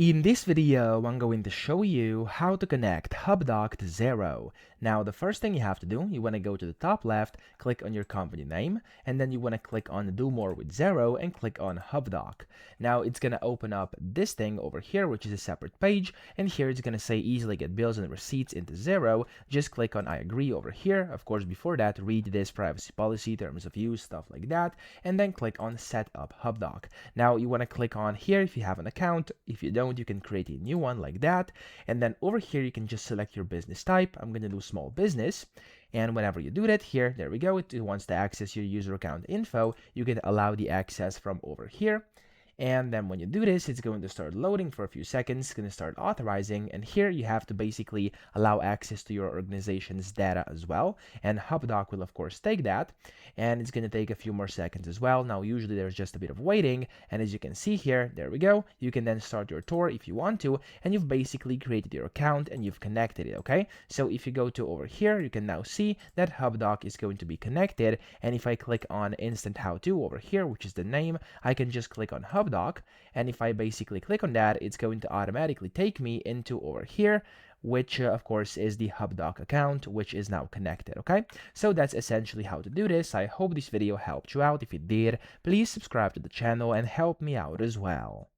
In this video, I'm going to show you how to connect Hubdoc to Xero. Now, the first thing you have to do, you want to go to the top left, click on your company name, and then you want to click on Do More with Xero and click on Hubdoc. Now, it's going to open up this thing over here, which is a separate page, and here it's going to say easily get bills and receipts into Xero. Just click on I agree over here. Of course, before that, read this privacy policy, terms of use, stuff like that, and then click on Set Up Hubdoc. Now, you want to click on here if you have an account. If you don't, you can create a new one like that, and then over here you can just select your business type. I'm going to do small business, and whenever you do that, here, there we go, it wants to access your user account info. You can allow the access from over here. And then when you do this, it's going to start loading for a few seconds. It's going to start authorizing. And here you have to basically allow access to your organization's data as well. And Hubdoc will, of course, take that. And it's going to take a few more seconds as well. Now, usually there's just a bit of waiting. And as you can see here, there we go. You can then start your tour if you want to. And you've basically created your account and you've connected it, okay? So if you go to over here, you can now see that Hubdoc is going to be connected. And if I click on Instant How To over here, which is the name, I can just click on Hubdoc. And if I basically click on that, it's going to automatically take me into over here, which of course is the Hubdoc account, which is now connected. Okay, so that's essentially how to do this. I hope this video helped you out. If it did, please subscribe to the channel and help me out as well.